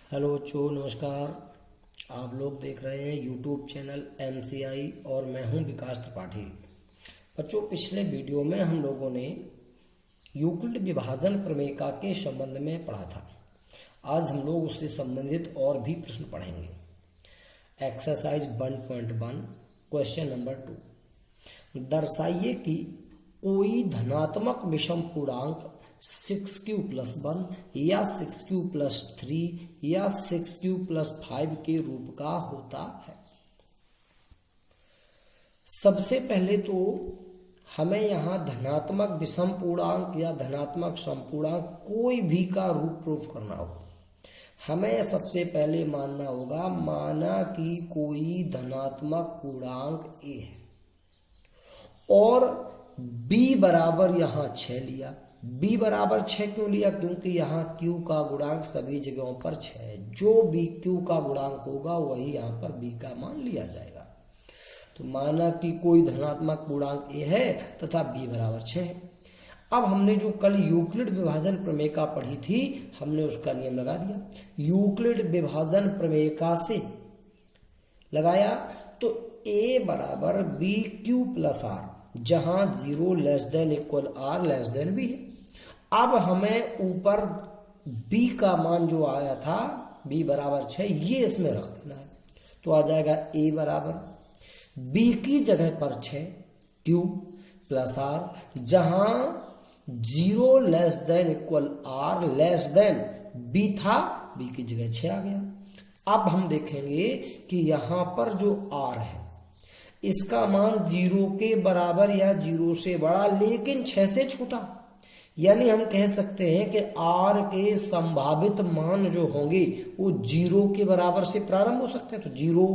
Hello बच्चों, नमस्कार। आप लोग देख रहे हैं यूट्यूब चैनल MCI और मैं हूं विकास त्रिपाठी। बच्चों, पिछले वीडियो में हम लोगों ने यूक्लिड विभाजन प्रमेय के संबंध में पढ़ा था। आज हम लोग उससे संबंधित और भी प्रश्न पढ़ेंगे। एक्सरसाइज 1.1 क्वेश्चन नंबर 2, दर्शाइए कि कोई धनात्मक विषम पूर्णांक 6q+1 या 6q+3 या 6q+5 के रूप का होता है। सबसे पहले तो हमें यहाँ धनात्मक विषम पूर्णांक या धनात्मक समपूर्णांक कोई भी का रूप प्रूफ करना होगा। हमें सबसे पहले मानना होगा, माना कि कोई धनात्मक पूर्णांक a है और b बराबर यहाँ 6 लिया। b बराबर 6 क्यों लिया? क्योंकि यहाँ q का गुणांक सभी जगहों पर 6 है। जो भी q का गुणांक होगा वही यहाँ पर b का मान लिया जाएगा। तो माना कि कोई धनात्मक पूर्णांक a है तथा b बराबर 6 है। अब हमने जो कल यूक्लिड विभाजन प्रमेय का पढ़ी थी, हमने उसका नियम लगा दिया। यूक्लिड विभाजन प्रमेय का से लगाया तो a बराबर bq+r, जहां 0 <= r b है। अब हमें ऊपर b का मान जो आया था b बराबर 6, ये इसमें रख देना है। तो आ जाएगा a बराबर b की जगह पर 6 q+r, जहां 0 <= r b था, b की जगह 6 आ गया। अब हम देखेंगे कि यहां पर जो r है इसका मान 0 के बराबर या 0 से बड़ा लेकिन 6 से छोटा, यानी हम कह सकते हैं कि r के संभावित मान जो होंगे वो 0 के बराबर से प्रारंभ हो सकते हैं। तो 0,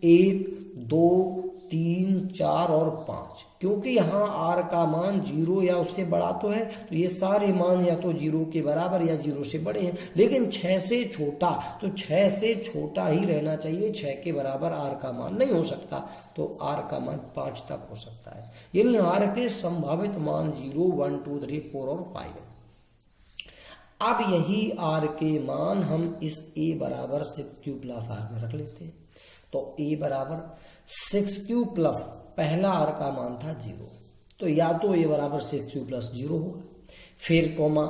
1, 2, 3, 4 और 5, क्योंकि यहाँ r का मान 0 या उससे बड़ा तो है, तो ये सारे मान या तो 0 के बराबर या 0 से बड़े हैं। लेकिन 6 से छोटा, तो 6 से छोटा ही रहना चाहिए, 6 के बराबर r का मान नहीं हो सकता। तो r का मान 5 तक हो सकता है, यानी r के संभावित मान 0, 1, 2, 3, 4 और 5 है। अब यही r के मान हम इस a बराबर 6q+r में रख लेते हैं। तो a बराबर 6q+, पहला r का मान था 0, तो या तो a बराबर 6q+0 होगा। फिर कोमा,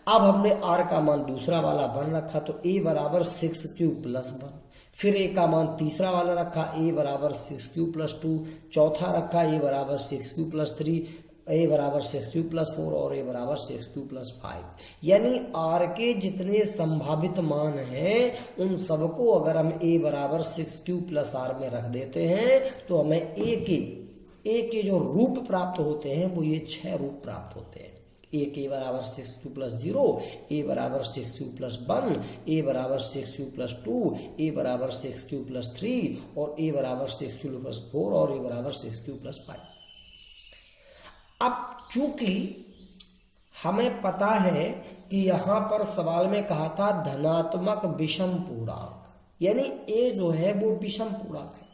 अब हमने r का मान दूसरा वाला 1 रखा, तो a बराबर 6q+1। फिर a का मान तीसरा वाला रखा, a बराबर 6q+2। चौथा रखा a बराबर 6q+3, a बराबर 6q+4 और a बराबर 6q+5। यानी r के जितने संभावित मान हैं उन सबको अगर हम a बराबर 6q+r में रख देते हैं तो हमें a के जो रूप प्राप्त होते हैं वो ये 6 रूप प्राप्त होते हैं। a बराबर 6q+0, a बराबर 6q+1, a बराबर 6q+2, a बराबर 6q+3 और a बराबर 6q+4 और a बराबर 6q+5। अब चूंकि हमें पता है कि यहां पर सवाल में कहा था धनात्मक विषम पूर्णांक, यानी a जो है वो विषम पूर्णांक है,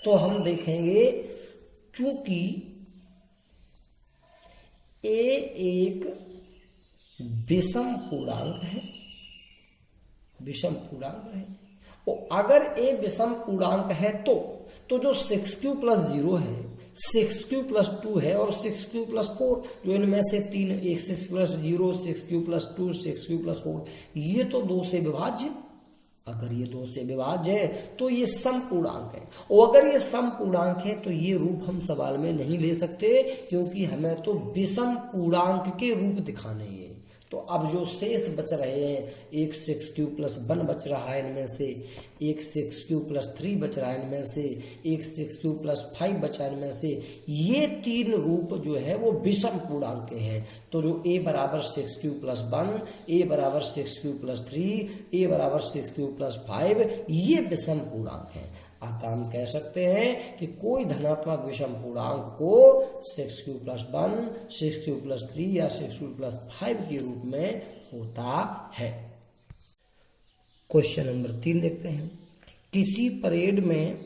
तो हम देखेंगे चूंकि a एक विषम पूर्णांक है, विषम पूर्णांक है, और अगर a विषम पूर्णांक है तो जो 6q+0 है, 6q+2 है और 6q+4, जो इनमें से तीन, एक 6q+0, 6q+2, 6q+4, ये तो 2 से विभाज्य है। अगर ये 2 से विभाज्य है तो ये समपूर्णांक है, और अगर ये समपूर्णांक है तो ये रूप हम सवाल में नहीं ले सकते, क्योंकि हमें तो विषम पूर्णांक के रूप दिखाने हैं। तो अब जो शेष बच रहे हैं, एक 6q+1 बच रहा है इनमें से, एक 6q+3 बच रहा है इनमें से, एक 6q+5 बचा इनमें से, ये 3 रूप जो है वो विषम पूर्णांक के हैं। तो जो a बराबर 6q+1, a बराबर 6q+3, a बराबर 6q+5, ये विषम पूर्णांक है। अब हम कह सकते हैं कि कोई धनात्मक विषम पूर्णांक को 6q+1, 6q+3 या 6q+5 के रूप में होता है। क्वेश्चन नंबर 3 देखते हैं। किसी परेड में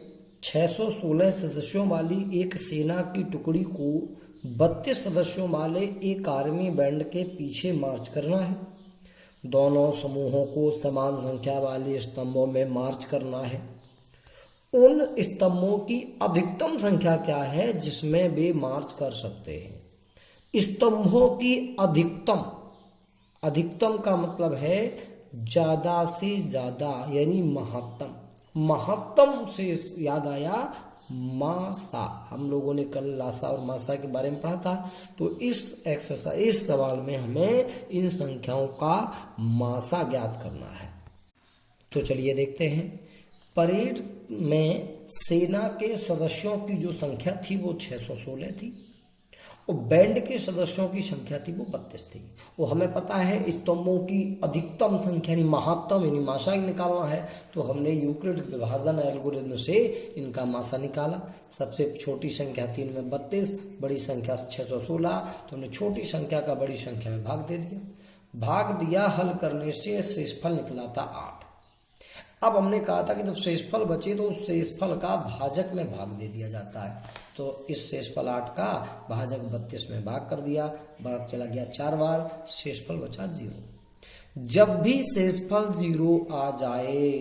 616 सदस्यों वाली एक सेना की टुकड़ी को 32 सदस्यों वाले एक आर्मी बैंड के पीछे मार्च करना है। दोनों समूहों को समान संख्या वाले स्तंभों में मार्च करना है। उन स्तंभों की अधिकतम संख्या क्या है जिसमें वे मार्च कर सकते हैं। स्तंभों की अधिकतम, अधिकतम का मतलब है ज्यादा से ज्यादा यानी महत्तम। महत्तम से याद आया मासा, हम लोगों ने कल लासा और मासा के बारे में पढ़ा था। तो इस एक्सरसाइज, इस सवाल में हमें इन संख्याओं का मासा ज्ञात करना है। तो चलिए देखते हैं। परेड में सेना के सदस्यों की जो संख्या थी वो 616 थी और बैंड के सदस्यों की संख्या थी वो 32 थी। वो हमें पता है स्तंभों की अधिकतम संख्या यानी महत्तम यानी मासा निकालना है। तो हमने यूक्लिड विभाजन एल्गोरिथम से इनका मासा निकाला। सबसे छोटी संख्या 3 में 32, बड़ी संख्या 616। तो हमने छोटी संख्या का बड़ी संख्या में भाग दे दिया। भाग दिया, हल करने से शेषफल निकला था 8। अब हमने कहा था कि जब शेषफल बचे तो उस शेषफल का भाजक में भाग दे दिया जाता है। तो इस शेषफल 8 का भाजक 32 में भाग कर दिया। भाग चला गया 4 बार, शेषफल बचा 0। जब भी शेषफल 0 आ जाए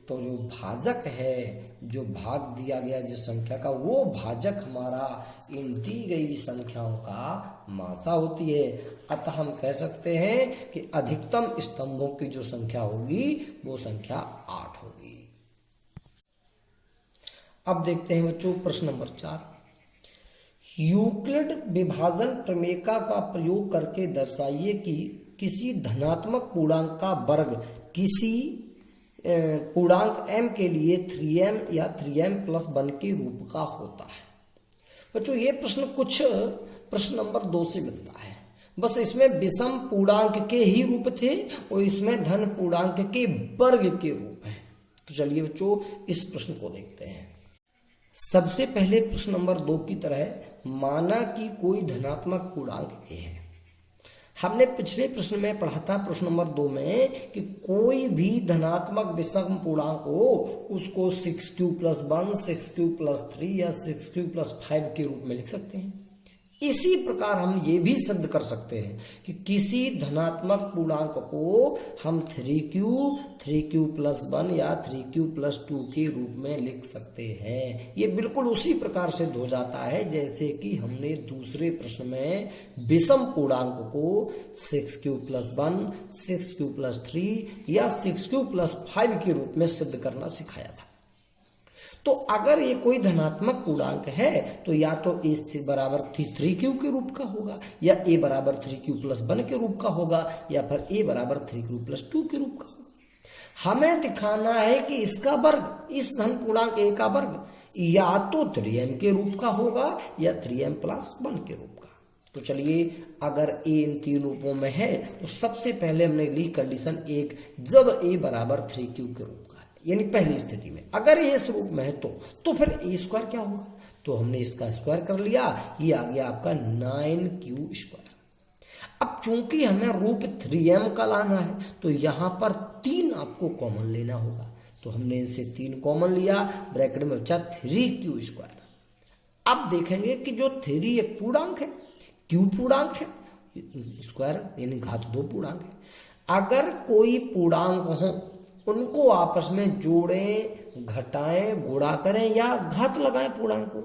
तो जो भाजक है, जो भाग दिया गया जिस संख्या का, वो भाजक हमारा इन दी गई संख्याओं का मासा होती है। अतः हम कह सकते हैं कि अधिकतम स्तंभों की जो संख्या होगी वो संख्या 8 होगी। अब देखते हैं बच्चों प्रश्न नंबर 4। यूक्लिड विभाजन प्रमेय का प्रयोग करके दर्शाइए कि किसी धनात्मक पूर्णांक का वर्ग किसी पूर्णांक m के लिए 3m या 3m+1 के रूप का होता है। बच्चों ये प्रश्न कुछ प्रश्न नंबर 2 से मिलता है, बस इसमें विषम पूर्णांक के ही रूप थे और इसमें धन पूर्णांक के वर्ग के रूप हैं। तो चलिए बच्चों इस प्रश्न को देखते हैं। सबसे पहले प्रश्न नंबर 2 की तरह माना कि कोई धनात्मक पूर्णांक a है। हमने पिछले प्रश्न में पढ़ा था प्रश्न नंबर 2 में कि कोई भी धनात्मक विषम पूर्णांक हो उसको 6q+1, 6q+3 या 6q+5 के रूप में लिख सकते हैं। इसी प्रकार हम ये भी सिद्ध कर सकते हैं कि किसी धनात्मक पूर्णांक को हम 3q, 3q+1 या 3q+2 के रूप में लिख सकते हैं। ये बिल्कुल उसी प्रकार सिद्ध हो जाता है जैसे कि हमने दूसरे प्रश्न में विषम पूर्णांक को 6q+1, 6q+3 या 6q+5 के रूप में सिद्ध करना सिखाया था। तो अगर ये कोई धनात्मक पूर्णांक है तो या तो a बराबर 3q के रूप का होगा या a बराबर 3q+1 के रूप का होगा या फिर a बराबर 3q+2 के रूप का होगा। हमें दिखाना है कि इसका वर्ग, इस धन पूर्णांक a का वर्ग या तो 3m के रूप का होगा या 3m+1 के रूप का। तो चलिए अगर a इन 3 रूपों में है तो सबसे पहले हमने ली कंडीशन 1, जब a बराबर 3q के रूप, यानी पहली स्थिति में अगर ये इस रूप में है तो फिर a² क्या होगा। तो हमने इसका स्क्वायर कर लिया, ये आ गया आपका 9q²। अब चूंकि हमें रूप 3m का लाना है तो यहां पर 3 आपको कॉमन लेना होगा। तो हमने इनसे 3 कॉमन लिया, ब्रैकेट में बचा 3q²। अब देखेंगे कि जो 3 एक पूर्णांक है, q पूर्णांक है, स्क्वायर यानी घात 2 पूर्णांक है। अगर कोई पूर्णांक हो उनको आपस में जोड़ें, घटाएं, गुणा करें या घात लगाएं पूर्णांक को,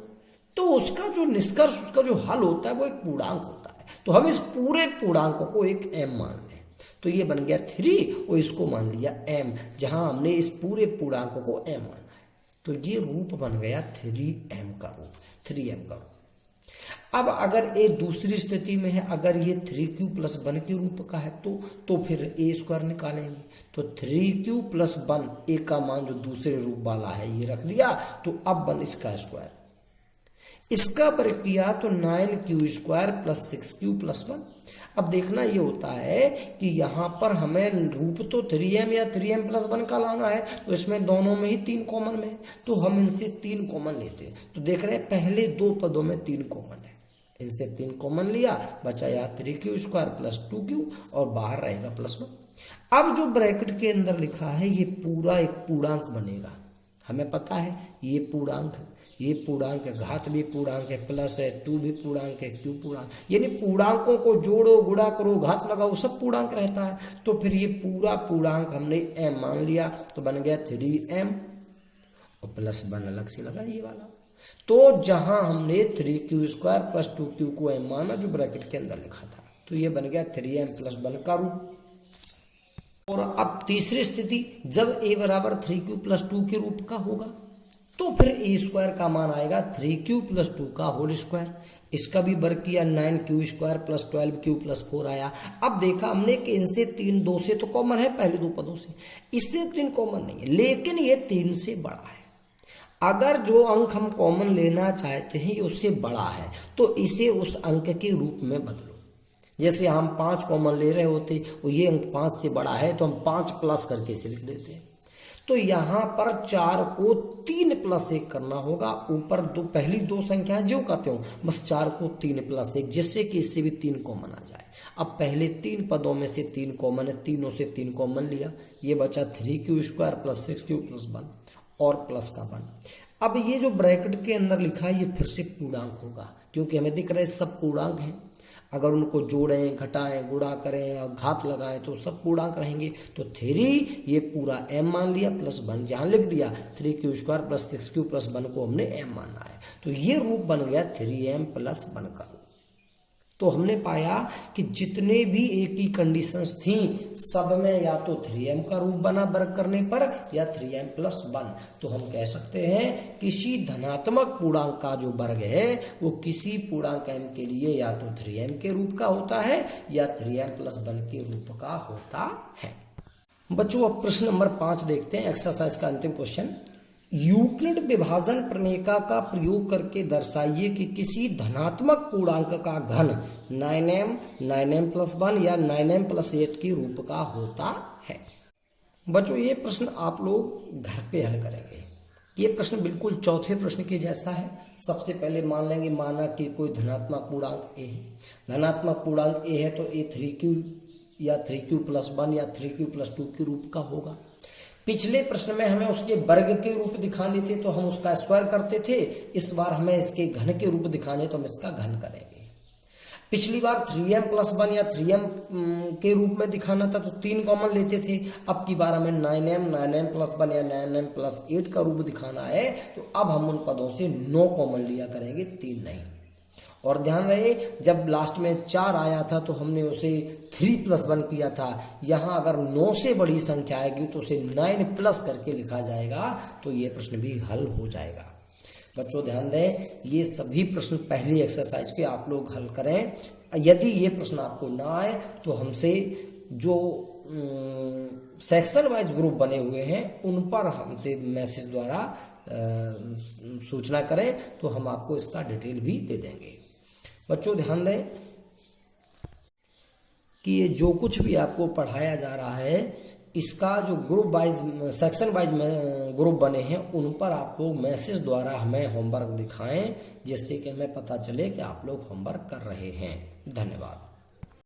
तो उसका जो निष्कर्ष, उसका जो हल होता है वो एक पूर्णांक होता है। तो हम इस पूरे पूर्णांक को एक m मान लें। तो ये बन गया 3 और इसको मान लिया m, जहां हमने इस पूरे पूर्णांक को m माना है। तो ये रूप बन गया 3m का रूप, 3m का रूप। अब अगर a दूसरी स्थिति में है, अगर ये 3q+1 के रूप का है तो फिर a² निकालेंगे। तो 3q+1 a का मान जो दूसरे रूप वाला है ये रख दिया, तो अब बन इसका स्क्वायर, इसका वर्ग किया तो 9q² + 6q+1। अब देखना ये होता है कि यहाँ पर हमें रूप तो 3m या 3m+1 का लाना है, तो इसमें दोनों में ही 3 कॉमन में है, तो हम इनसे 3 कॉमन लेते हैं। तो देख रहे हैं पहले 2 पदों में 3 कॉमन है, इनसे 3 कॉमन लिया, बचा या 3q² + 2q और बाहर रहेगा +1। अब जो ब्रैकेट के अंदर लिखा है ये पूरा एक पूर्णांक बनेगा। हमें पता है ये पूर्णांक है, ये पूर्णांक है, घात भी पूर्णांक है, प्लस है, 2 भी पूर्णांक है, क्यू पूर्णांक, यानी पूर्णांकों को जोड़ो, गुणा करो, घात लगाओ, सब पूर्णांक रहता है। तो फिर ये पूरा पूर्णांक हमने m मान लिया, तो बन गया 3m और प्लस 1 अलग से लगा ये वाला। तो जहां हमने 3q² प्लस 2q को m माना जो ब्रैकेट के अंदर लिखा था, तो ये बन गया 3m प्लस 1 का रूप। और अब तीसरी स्थिति, जब a बराबर 3q प्लस 2 के रूप का होगा तो फिर a² का मान आएगा 3q प्लस 2 का होल स्क्वायर। इसका भी वर्ग किया, 9q² प्लस 12q प्लस 4 आया। अब देखा हमने कि इनसे 2 से तो कॉमन है पहले दो पदों से, इससे 3 कॉमन नहीं है, लेकिन ये 3 से बड़ा है। अगर जो अंक हम कॉमन लेना चाहते हैं ये उससे बड़ा है तो इसे उस अंक के रूप में बदलो। जैसे हम 5 कॉमन ले रहे होते और ये अंक 5 से बड़ा है तो हम 5 प्लस करके इसे लिख देते हैं। तो यहाँ पर 4 को 3 प्लस 1 करना होगा। ऊपर दो पहली दो संख्याएं जो कहते हो, बस 4 को 3 प्लस 1, जिससे कि इससे भी 3 कॉमन आ जाए। अब पहले 3 पदों में से 3 कॉमन है, तीनों से 3 कॉमन लिया, ये बचा 3q² प्लस 6q प्लस 1 और प्लस का 1। अब ये जो ब्रैकेट के अंदर लिखा है ये फिर से पूर्णांक होगा, क्योंकि हमें दिख रहा है सब पूर्णांक हैं। अगर उनको जोड़ें, घटाएं, गुणा करें और घात लगाएं तो सब पूर्णांक रहेंगे। तो 3 ये पूरा m मान लिया प्लस 1 जहां लिख दिया, 3q² प्लस 6q प्लस 1 को हमने m माना है, तो ये रूप बन गया 3m प्लस 1 का रूप। तो हमने पाया कि जितने भी एक ही कंडीशंस थी सब में या तो 3m का रूप बना वर्ग करने पर या 3m प्लस 1। तो हम कह सकते हैं किसी धनात्मक पूर्णांक का जो वर्ग है वो किसी पूर्णांक m के लिए या तो 3m के रूप का होता है या 3m प्लस 1 के रूप का होता है। बच्चों अब प्रश्न नंबर 5 देखते हैं, एक्सरसाइज का अंतिम क्वेश्चन। यूक्लिड विभाजन प्रमेयिका का प्रयोग करके दर्शाइए कि किसी धनात्मक पूर्णांक का घन 9m, 9m प्लस 1 या 9m प्लस 8 के रूप का होता है। बच्चों ये प्रश्न आप लोग घर पे हल करेंगे। ये प्रश्न बिल्कुल चौथे प्रश्न के जैसा है। सबसे पहले मान लेंगे, माना कि कोई धनात्मक पूर्णांक a है। धनात्मक पूर्णांक a है तो a 3q या 3q प्लस 1 या 3q प्लस 2 के रूप का होगा। पिछले प्रश्न में हमें उसके वर्ग के रूप दिखाने थे तो हम उसका स्क्वायर करते थे, इस बार हमें इसके घन के रूप दिखाने तो हम इसका घन करेंगे। पिछली बार 3m प्लस 1 या 3m के रूप में दिखाना था तो 3 कॉमन लेते थे। अब की बार हमें 9m प्लस 1 या 9m प्लस 8 का रूप दिखाना है, तो अब हम उन पदों से 9 कॉमन लिया करेंगे, 3 नहीं। और ध्यान रहे जब लास्ट में 4 आया था तो हमने उसे 3 प्लस 1 किया था। यहाँ अगर 9 से बड़ी संख्या आएगी तो उसे 9 प्लस करके लिखा जाएगा, तो ये प्रश्न भी हल हो जाएगा। बच्चों ध्यान दें, ये सभी प्रश्न पहली एक्सरसाइज के आप लोग हल करें। यदि ये प्रश्न आपको ना आए तो हमसे जो सेक्शन वाइज ग्रुप बने हुए हैं उन पर हमसे मैसेज द्वारा सूचना करें, तो हम आपको इसका डिटेल भी दे देंगे। बच्चों ध्यान दें कि ये जो कुछ भी आपको पढ़ाया जा रहा है इसका जो ग्रुप वाइज सेक्शन वाइज में ग्रुप बने हैं उन पर आप लोग मैसेज द्वारा हमें होमवर्क दिखाएं, जिससे कि हमें पता चले कि आप लोग होमवर्क कर रहे हैं। धन्यवाद।